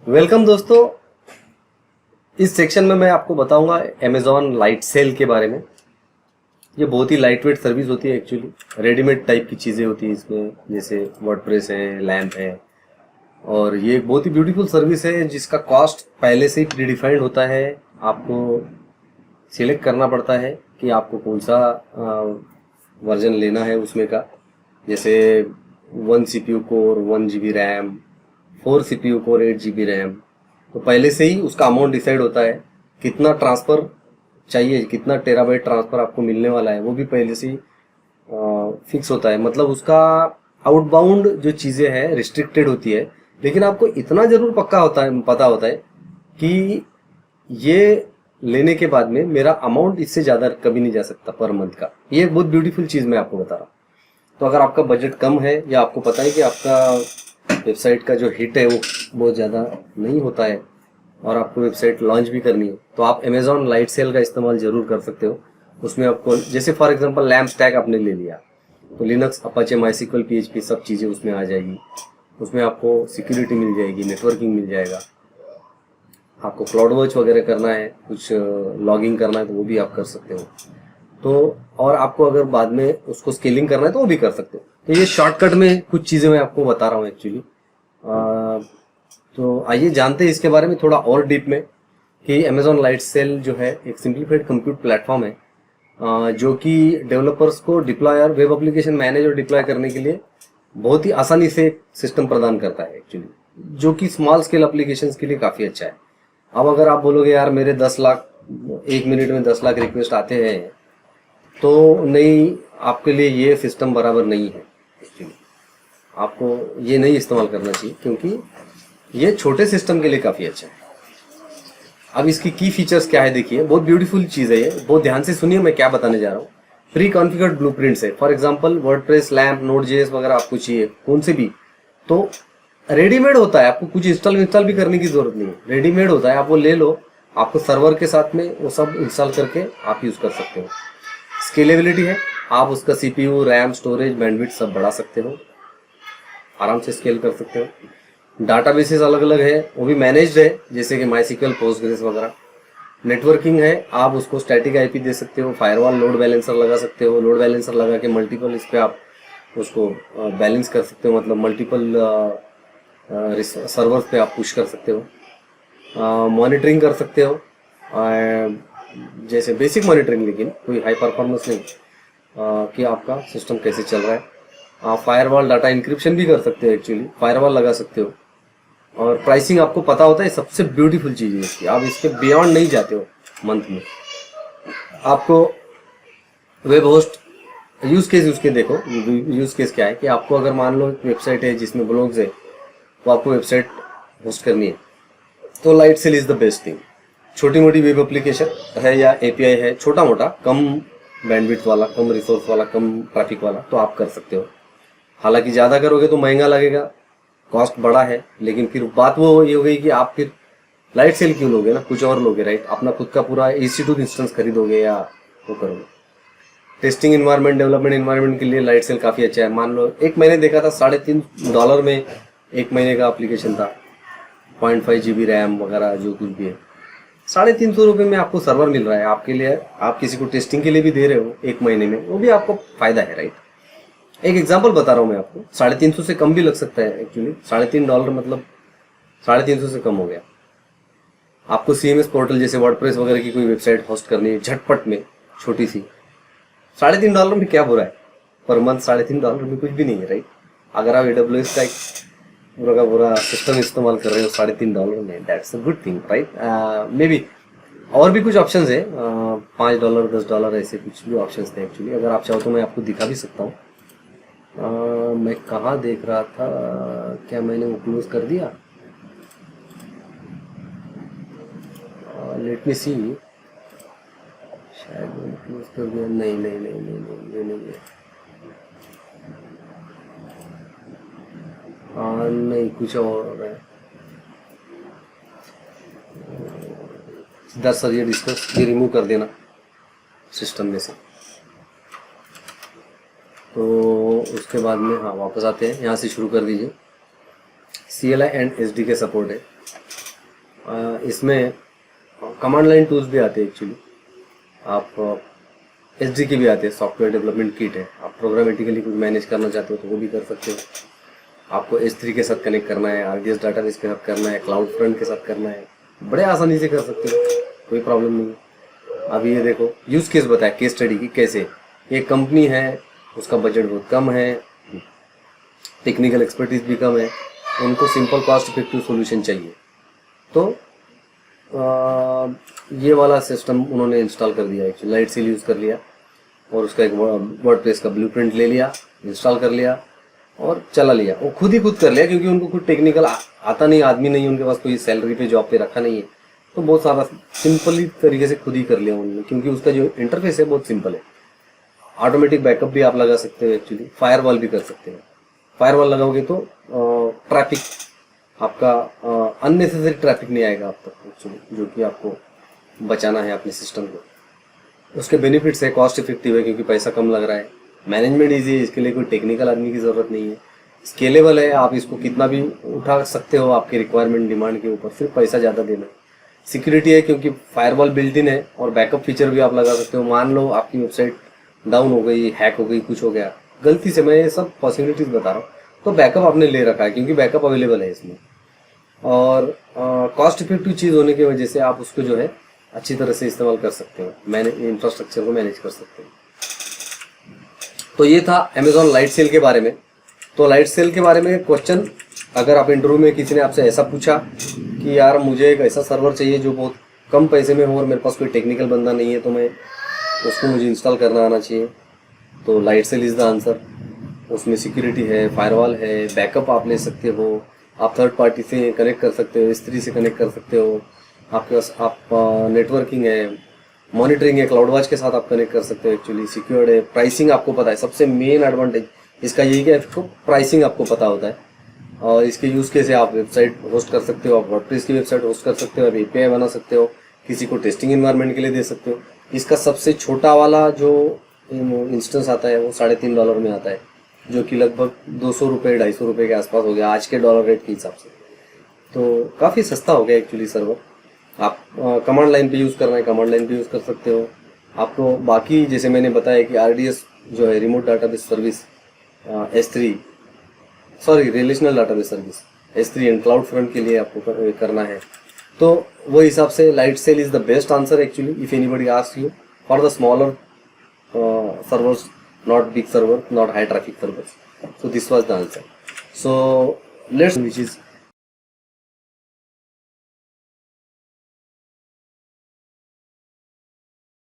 Welcome दोस्तों। इस section में मैं आपको बताऊंगा अमेज़ॉन लाइट सेल के बारे में। ये बहुत ही लाइट वेट सर्विस होती है एक्चुअली। रेडीमेड टाइप की चीज़ें होती है इसमें, जैसे वर्डप्रेस है, लैम्प है। और ये एक बहुत ही ब्यूटीफुल सर्विस है जिसका कॉस्ट पहले से ही प्रीडिफाइंड होता है। आपको सिलेक्ट करना पड़ता है कि आपको कौन सा वर्जन लेना है उसमें का। जैसे 1 CPU core, 1 GB RAM, 4 CPU core, 8 GB RAM. तो पहले से ही उसका अमाउंट डिसाइड होता है, कितना ट्रांसफ़र चाहिए, कितना टेराबाइट ट्रांसफ़र आपको मिलने वाला है, वो भी पहले से ही फिक्स होता है। मतलब उसका आउटबाउंड जो चीज़ें हैं रिस्ट्रिक्टेड होती है, लेकिन आपको इतना ज़रूर पक्का होता है, पता होता है कि ये लेने के बाद में मेरा अमाउंट इससे ज़्यादा कभी नहीं जा सकता पर मंथ का। ये एक बहुत ब्यूटीफुल चीज़ मैं आपको बता रहा हूँ। तो अगर आपका बजट कम है या आपको पता है कि आपका वेबसाइट का जो हिट है वो बहुत ज़्यादा नहीं होता है और आपको वेबसाइट लॉन्च भी करनी है, तो आप अमेज़ॉन लाइट सेल का इस्तेमाल ज़रूर कर सकते हो। उसमें आपको जैसे फॉर एग्जांपल लैम्प स्टैक आपने ले लिया तो लिनक्स, अपाचे, माईएसक्यूएल, पीएचपी सब चीज़ें उसमें आ जाएगी। उसमें आपको सिक्योरिटी मिल जाएगी, नेटवर्किंग मिल जाएगा। आपको क्लाउड वॉच वगैरह करना है, कुछ लॉगिंग करना है तो वो भी आप कर सकते हो। तो और आपको अगर बाद में उसको स्केलिंग करना है तो वो भी कर सकते हो। तो ये शॉर्टकट में कुछ चीज़ें मैं आपको बता रहा हूँ एक्चुअली। तो आइए जानते हैं इसके बारे में थोड़ा और डीप में कि अमेज़ॉन लाइट सेल जो है एक सिंप्लीफाइड कंप्यूट प्लेटफॉर्म है, जो कि डेवलपर्स को डिप्लॉय और वेब एप्लीकेशन मैनेज और डिप्लॉय करने के लिए बहुत ही आसानी से सिस्टम प्रदान करता है एक्चुअली, जो कि स्मॉल स्केल एप्लीकेशंस के लिए काफ़ी अच्छा है। अब अगर आप बोलोगे यार मेरे 10 लाख, 1 मिनट में 10 लाख रिक्वेस्ट आते हैं, तो नहीं, आपके लिए ये सिस्टम बराबर नहीं है एक्चुअली। आपको ये नहीं इस्तेमाल करना चाहिए क्योंकि ये छोटे सिस्टम के लिए काफ़ी अच्छा है। अब इसकी की फीचर्स क्या है देखिए, बहुत ब्यूटीफुल चीज़ है ये, बहुत ध्यान से सुनिए मैं क्या बताने जा रहा हूँ। प्री कॉन्फ़िगर्ड ब्लूप्रिंट्स है। फॉर एग्जांपल वर्डप्रेस, लैम्प, नोड.जेएस वगैरह आपको चाहिए, कौन से भी, तो रेडीमेड होता है। आपको कुछ इंस्टॉल भी करने की जरूरत नहीं है, रेडीमेड होता है। आप वो ले लो, आपको सर्वर के साथ में वो सब इंस्टॉल करके आप यूज़ कर सकते हो। स्केलेबिलिटी है, आप उसका सीपीयू, रैम, स्टोरेज, बैंडविड्थ सब बढ़ा सकते हो, आराम से स्केल कर सकते हो। डाटाबेसेस अलग अलग है, वो भी मैनेज्ड है, जैसे कि माईएसक्यूएल, पोस्टग्रेस वगैरह। नेटवर्किंग है, आप उसको स्टैटिक आईपी दे सकते हो, फायरवॉल, लोड बैलेंसर लगा सकते हो। लोड बैलेंसर लगा के मल्टीपल इस पर आप उसको बैलेंस कर सकते हो, मतलब मल्टीपल सर्वर्स पे आप पुश कर सकते हो। मॉनिटरिंग कर सकते हो, जैसे बेसिक मॉनिटरिंग, लेकिन कोई हाई परफॉर्मेंस नहीं, कि आपका सिस्टम कैसे चल रहा है। आप फायरवॉल, डाटा इंक्रिप्शन भी कर सकते हो एक्चुअली, फायरवॉल लगा सकते हो। और प्राइसिंग आपको पता होता है, सबसे ब्यूटीफुल चीज़ है इसकी, आप इसके बियॉन्ड नहीं जाते हो मंथ में। आपको वेब होस्ट यूज़ केस उसके देखो, यूज़ केस क्या है कि आपको अगर मान लो वेबसाइट है जिसमें ब्लॉग्स है, तो आपको वेबसाइट होस्ट करनी है, तो Lightsail is the best thing. छोटी मोटी वेब एप्लीकेशन है या एपीआई है, छोटा मोटा, कम बैंडविड्थ वाला, कम रिसोर्स वाला, कम ट्रैफिक वाला, तो आप कर सकते हो। हालांकि ज़्यादा करोगे तो महंगा लगेगा, कॉस्ट बड़ा है, लेकिन फिर बात वो ये हो गई कि आप फिर लाइट सेल क्यों लोगे ना, कुछ और लोगे, राइट। अपना खुद का पूरा EC2 इंस्टेंस खरीदोगे या वो करोगे। टेस्टिंग इन्वायरमेंट, डेवलपमेंट इन्वायरमेंट के लिए लाइट सेल काफ़ी अच्छा है। मान लो एक मैंने देखा था $3.5 में 1 महीने का एप्लीकेशन था, 0.5 GB रैम वगैरह जो कुछ भी है। ₹350 में आपको सर्वर मिल रहा है आपके लिए, आप किसी को टेस्टिंग के लिए भी दे रहे हो 1 महीने में, वो भी आपको फायदा है, राइट। एक एग्जांपल बता रहा हूँ मैं आपको, 350 से कम भी लग सकता है एक्चुअली। $3.5 मतलब 350 से कम हो गया। आपको CMS पोर्टल जैसे वर्डप्रेस वगैरह की कोई वेबसाइट होस्ट करनी है झटपट में, छोटी सी, $3.5 में क्या बुरा है। पर मंथ $3.5 में कुछ भी नहीं है, राइट। अगर आप AWS का एक पूरा का पूरा सिस्टम इस्तेमाल कर रहे हो $3.5 में, that's a good thing, right. May be और भी कुछ ऑप्शंस है, $5, $10 ऐसे कुछ भी ऑप्शंस थे एक्चुअली। अगर आप चाहो तो मैं आपको दिखा भी सकता हूँ। मैं कहाँ देख रहा था, क्या मैंने वो क्लोज कर दिया? लेट मी सी, शायद मैंने क्लोज कर दिया। नहीं नहीं नहीं नहीं नहीं, ये नहीं है। नहीं, कुछ और है। सिद्धार्थ सर, ये डिस्कस, ये रिमूव कर देना सिस्टम में से। तो उसके बाद में हाँ वापस आते हैं, यहाँ से शुरू कर दीजिए। CLI एंड SDK सपोर्ट है। इसमें कमांड लाइन टूल्स भी आते हैं एक्चुअली। आप एसडी के भी आते हैं, सॉफ्टवेयर डेवलपमेंट किट है। आप प्रोग्रामेटिकली कुछ मैनेज करना चाहते हो तो वो भी कर सकते हो। आपको S3 के साथ कनेक्ट करना है, RDS डाटाबेस के साथ करना है, क्लाउड फ्रंट के साथ करना है, बड़े आसानी से कर सकते हो, कोई प्रॉब्लम नहीं है। अभी ये देखो यूज केस बताया, केस स्टडी की कैसे। एक कंपनी है, उसका बजट बहुत कम है, टेक्निकल एक्सपर्टीज भी कम है, उनको सिंपल कॉस्ट इफेक्टिव सोल्यूशन चाहिए। तो ये वाला सिस्टम उन्होंने इंस्टॉल कर दिया एक्चुअली। लाइट सेल यूज़ कर लिया और उसका एक वर्डप्रेस का ब्लूप्रिंट ले लिया, इंस्टॉल कर लिया और चला लिया। वो खुद ही खुद कर लिया क्योंकि उनको खुद टेक्निकल आता नहीं, आदमी नहीं, उनके पास कोई सैलरी पे जॉब पे रखा नहीं है, तो बहुत सारा सिंपली तरीके से खुद ही कर लिया उन्होंने, क्योंकि उसका जो इंटरफेस है बहुत सिंपल है। ऑटोमेटिक बैकअप भी आप लगा सकते हो एक्चुअली, फायरवॉल भी कर सकते हो। फायरवॉल लगाओगे तो ट्रैफिक आपका अननेसेसरी ट्रैफिक नहीं आएगा आप तक एक्चुअली, जो कि आपको बचाना है अपने सिस्टम को। उसके बेनिफिट्स है, कॉस्ट इफेक्टिव है क्योंकि पैसा कम लग रहा है, मैनेजमेंट ईजी है, इसके लिए कोई टेक्निकल आदमी की ज़रूरत नहीं है, स्केलेबल है, आप इसको कितना भी उठा सकते हो आपके रिक्वायरमेंट डिमांड के ऊपर, सिर्फ पैसा ज़्यादा देना। सिक्योरिटी है क्योंकि फायरवॉल बिल्ट इन है और बैकअप फीचर भी आप लगा सकते हो। मान लो आपकी वेबसाइट डाउन हो गई, हैक हो गई, कुछ हो गया गलती से, मैं ये सब पॉसिबिलिटीज बता रहा हूँ, तो बैकअप आपने ले रखा है क्योंकि बैकअप अवेलेबल है इसमें। और कॉस्ट इफेक्टिव चीज़ होने की वजह से आप उसको जो है अच्छी तरह से इस्तेमाल कर सकते हो, इंफ्रास्ट्रक्चर को मैनेज कर सकते हो। तो ये था अमेजॉन लाइट सेल के बारे में। तो लाइट सेल के बारे में क्वेश्चन, अगर आप इंटरव्यू में किसी ने आपसे ऐसा पूछा कि यार मुझे एक ऐसा सर्वर चाहिए जो बहुत कम पैसे में हो और मेरे पास कोई टेक्निकल बंदा नहीं है, तो मैं उसको मुझे इंस्टॉल करना आना चाहिए, तो Lightsail is the answer. उसमें सिक्योरिटी है, फायरवॉल है, बैकअप आप ले सकते हो, आप थर्ड पार्टी से कनेक्ट कर सकते हो, S3 से कनेक्ट कर सकते हो, आपके पास आप नेटवर्किंग है, मॉनिटरिंग है, क्लाउड वॉच के साथ आप कनेक्ट कर सकते हो एक्चुअली, सिक्योर्ड है, प्राइसिंग आपको पता है। सबसे मेन एडवांटेज इसका यही कि आपको प्राइसिंग आपको पता होता है। और इसके यूज़ केस है, आप वेबसाइट होस्ट कर सकते हो, आप वर्डप्रेस की वेबसाइट होस्ट कर सकते हो, आप API बना सकते हो, किसी को टेस्टिंग इन्वायरमेंट के लिए दे सकते हो। इसका सबसे छोटा वाला जो इंस्टेंस आता है वो $3.5 में आता है, जो कि लगभग 200 रुपये 250 रुपये के आसपास हो गया आज के डॉलर रेट के हिसाब से। तो काफ़ी सस्ता हो गया एक्चुअली सर्वर। आप कमांड लाइन पे यूज़ करना है, कमांड लाइन पे यूज़ कर सकते हो। आपको बाकी जैसे मैंने बताया कि RDS जो है, remote database service, relational database service S3 and CloudFront के लिए आपको करना है, तो वो हिसाब से Lightsail is the best answer actually if anybody asks you for the smaller servers, not big server, not high traffic servers. So this was the answer. So let's, which is